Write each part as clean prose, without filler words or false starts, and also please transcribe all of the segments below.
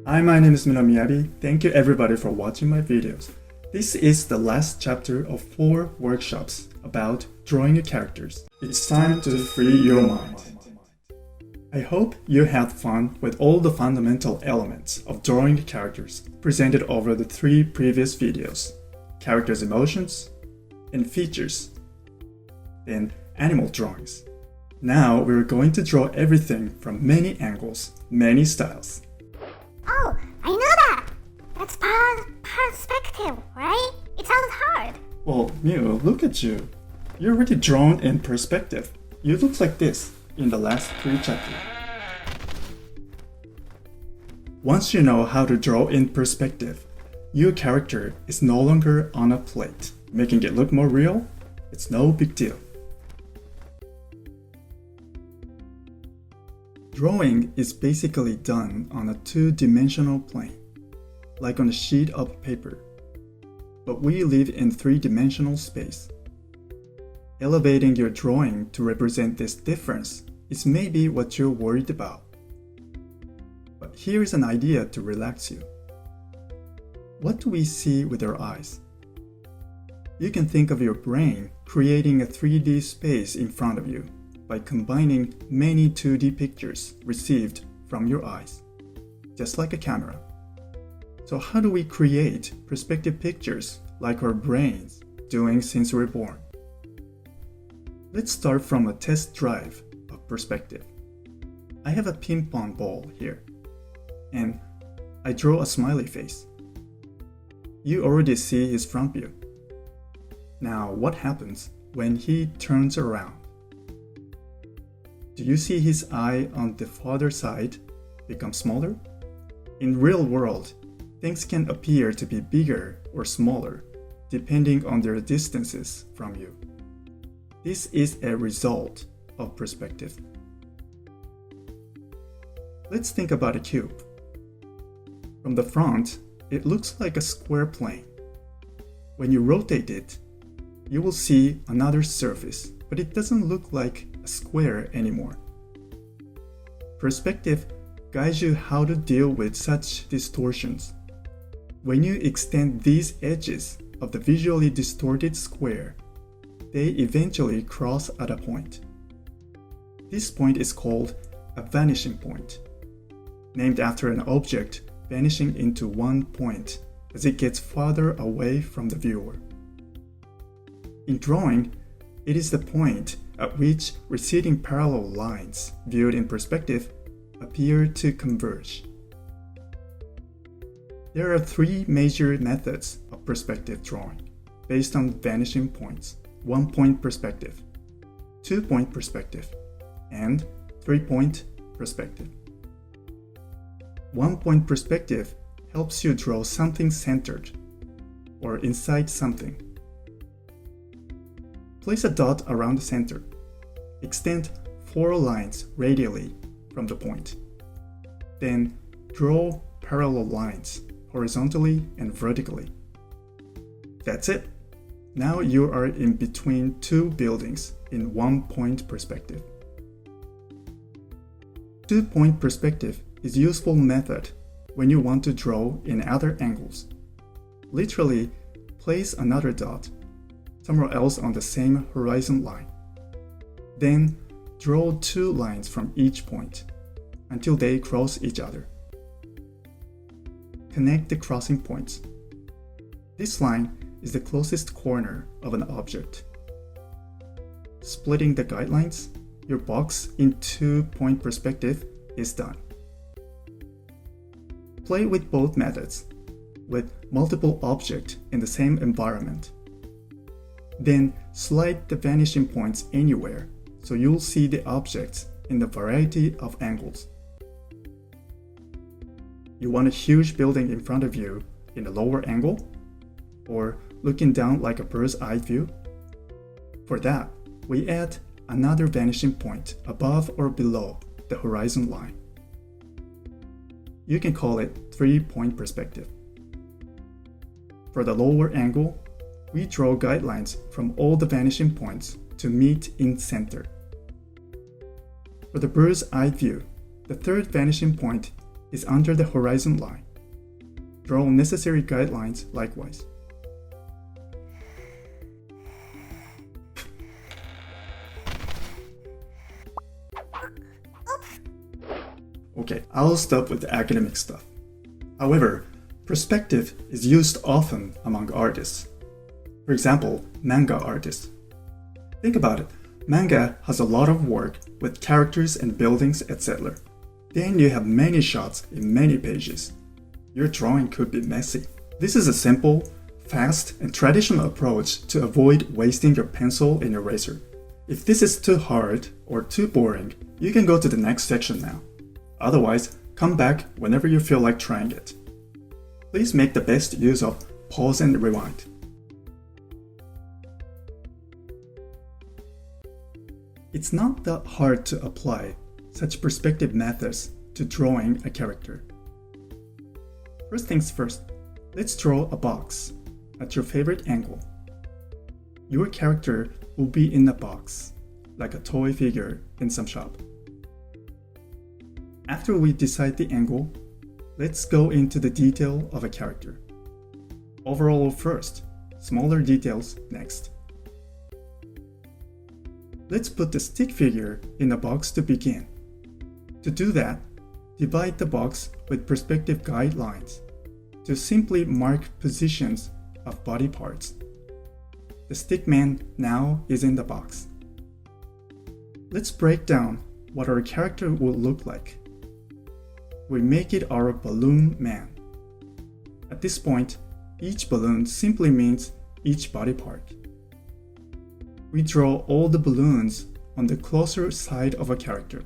Hi, my name is MinoMiyabi. Thank you everybody for watching my videos. This is the last chapter of 4 workshops about drawing your characters. It's time to free your mind. I hope you had fun with all the fundamental elements of drawing the characters presented over the 3 previous videos. Characters' emotions and features, then animal drawings. Now we're going to draw everything from many angles, many styles. Oh, I know that! That's perspective, right? It sounds hard. Well, Miu, look at you. You're already drawn in perspective. You look like this in the last 3 chapters. Once you know how to draw in perspective, your character is no longer on a plate. Making it look more real, it's no big deal. Drawing is basically done on a 2-dimensional plane, like on a sheet of paper. But we live in 3-dimensional space. Elevating your drawing to represent this difference is maybe what you're worried about. But here's an idea to relax you. What do we see with our eyes? You can think of your brain creating a 3D space in front of you by combining many 2D pictures received from your eyes, just like a camera. So how do we create perspective pictures like our brains doing since we're born? Let's start from a test drive of perspective. I have a ping pong ball here, and I draw a smiley face. You already see his front view. Now what happens when he turns around? Do you see his eye on the farther side become smaller? In real world, things can appear to be bigger or smaller depending on their distances from you. This is a result of perspective. Let's think about a cube. From the front, it looks like a square plane. When you rotate it, you will see another surface, but it doesn't look like a square anymore. Perspective guides you how to deal with such distortions. When you extend these edges of the visually distorted square, they eventually cross at a point. This point is called a vanishing point, named after an object vanishing into one point as it gets farther away from the viewer. In drawing, it is the point at which receding parallel lines viewed in perspective appear to converge. There are 3 major methods of perspective drawing based on vanishing points: 1-point perspective, 2-point perspective, and 3-point perspective. 1-point perspective helps you draw something centered or inside something. Place a dot around the center. Extend 4 lines radially from the point. Then draw parallel lines horizontally and vertically. That's it. Now you are in between 2 buildings in 1-point perspective. 2-point perspective is a useful method when you want to draw in other angles. Literally, place another dot somewhere else on the same horizon line. Then draw 2 lines from each point until they cross each other. Connect the crossing points. This line is the closest corner of an object. Splitting the guidelines, your box in 2-point perspective is done. Play with both methods, with multiple objects in the same environment. Then slide the vanishing points anywhere so you'll see the objects in a variety of angles. You want a huge building in front of you in a lower angle? Or looking down like a bird's eye view? For that, we add another vanishing point above or below the horizon line. You can call it 3-point perspective. For the lower angle, we draw guidelines from all the vanishing points to meet in center. For the bird's eye view, the third vanishing point is under the horizon line. Draw necessary guidelines likewise. Okay, I'll stop with the academic stuff. However, perspective is used often among artists. For example, manga artists. Think about it. Manga has a lot of work with characters and buildings, etc. Then you have many shots in many pages. Your drawing could be messy. This is a simple, fast, and traditional approach to avoid wasting your pencil and eraser. If this is too hard or too boring, you can go to the next section now. Otherwise, come back whenever you feel like trying it. Please make the best use of pause and rewind. It's not that hard to apply such perspective methods to drawing a character. First things first, let's draw a box at your favorite angle. Your character will be in a box, like a toy figure in some shop. After we decide the angle, let's go into the detail of a character. Overall first, smaller details next. Let's put the stick figure in a box to begin. To do that, divide the box with perspective guidelines to simply mark positions of body parts. The stick man now is in the box. Let's break down what our character will look like. We make it our balloon man. At this point, each balloon simply means each body part. We draw all the balloons on the closer side of a character.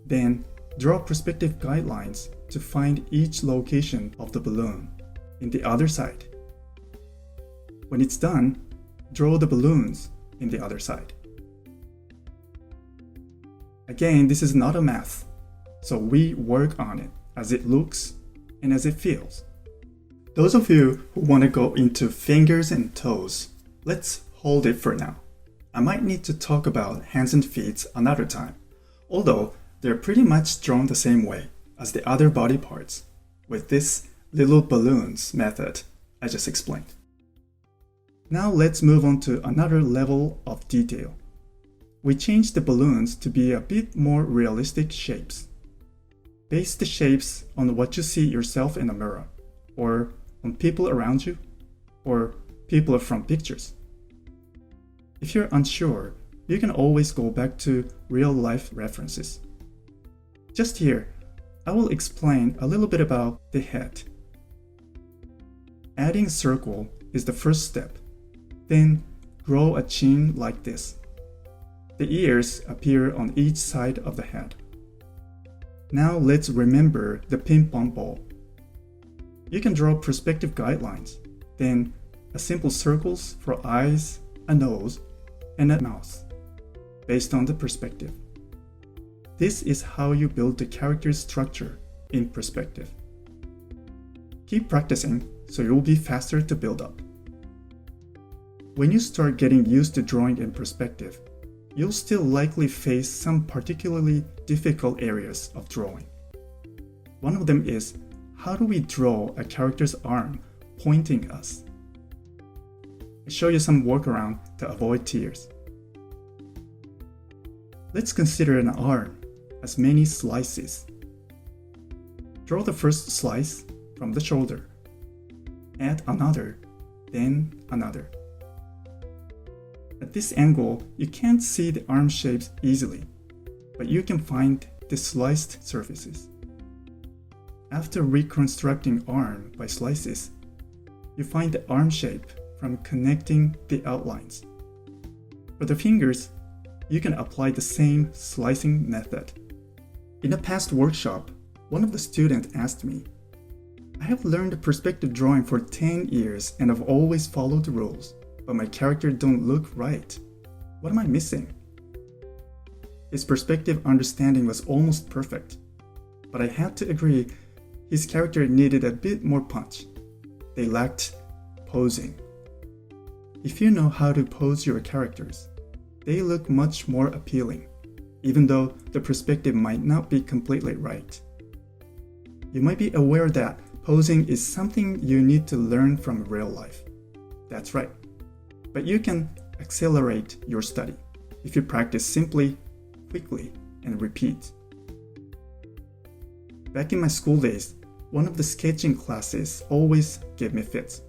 Then, draw perspective guidelines to find each location of the balloon in the other side. When it's done, draw the balloons in the other side. Again, this is not a math, so we work on it as it looks and as it feels. Those of you who want to go into fingers and toes, let's hold it for now. I might need to talk about hands and feet another time, although they're pretty much drawn the same way as the other body parts, with this little balloons method I just explained. Now let's move on to another level of detail. We change the balloons to be a bit more realistic shapes. Base the shapes on what you see yourself in a mirror, or on people around you, or people from pictures. If you're unsure, you can always go back to real-life references. Just here, I will explain a little bit about the head. Adding a circle is the first step. Then, grow a chin like this. The ears appear on each side of the head. Now let's remember the ping-pong ball. You can draw perspective guidelines, then a simple circles for eyes, a nose, and a mouth, based on the perspective. This is how you build the character's structure in perspective. Keep practicing so you'll be faster to build up. When you start getting used to drawing in perspective, you'll still likely face some particularly difficult areas of drawing. One of them is, how do we draw a character's arm pointing us? I'll show you some workaround to avoid tears. Let's consider an arm as many slices. Draw the first slice from the shoulder. Add another, then another. At this angle, you can't see the arm shapes easily, but you can find the sliced surfaces. After reconstructing arm by slices, you find the arm shape from connecting the outlines. For the fingers, you can apply the same slicing method. In a past workshop, one of the students asked me, I have learned perspective drawing for 10 years and have always followed the rules, but my character don't look right. What am I missing? His perspective understanding was almost perfect, but I had to agree his character needed a bit more punch. They lacked posing. If you know how to pose your characters, they look much more appealing, even though the perspective might not be completely right. You might be aware that posing is something you need to learn from real life. That's right. But you can accelerate your study if you practice simply, quickly, and repeat. Back in my school days, one of the sketching classes always gave me fits.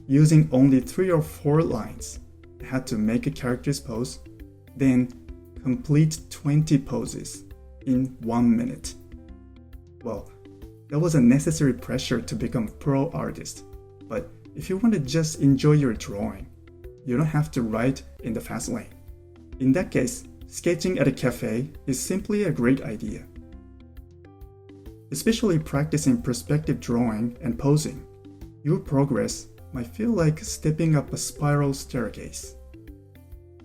Using only 3 or 4 lines, I had to make a character's pose, then complete 20 poses in 1 minute. Well, that was a necessary pressure to become a pro artist, but if you want to just enjoy your drawing, you don't have to write in the fast lane. In that case, sketching at a cafe is simply a great idea. Especially practicing perspective drawing and posing, your progress might feel like stepping up a spiral staircase.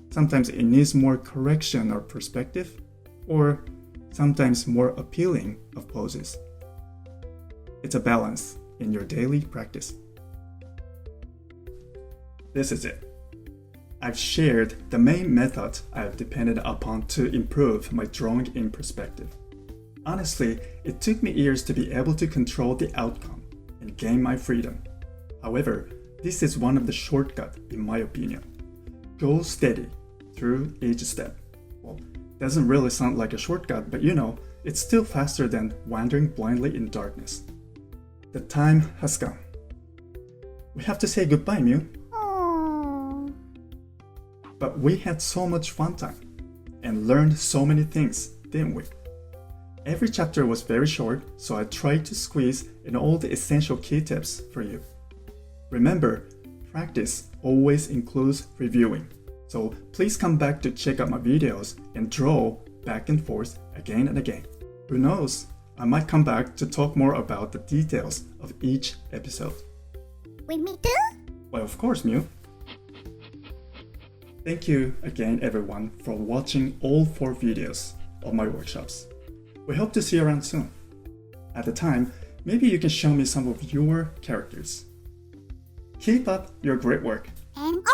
Sometimes it needs more correction or perspective, or sometimes more appealing of poses. It's a balance in your daily practice. This is it. I've shared the main method I've depended upon to improve my drawing in perspective. Honestly, it took me years to be able to control the outcome and gain my freedom. However, this is one of the shortcuts in my opinion. Go steady through each step. Well, doesn't really sound like a shortcut, but it's still faster than wandering blindly in darkness. The time has come. We have to say goodbye, Mew. Oh. But we had so much fun time and learned so many things, didn't we? Every chapter was very short, so I tried to squeeze in all the essential key tips for you. Remember, practice always includes reviewing, so please come back to check out my videos and draw back and forth again and again. Who knows, I might come back to talk more about the details of each episode. With me too? Well, of course, Mew. Thank you again, everyone, for watching all 4 videos of my workshops. We hope to see you around soon. At the time, maybe you can show me some of your characters. Keep up your great work. And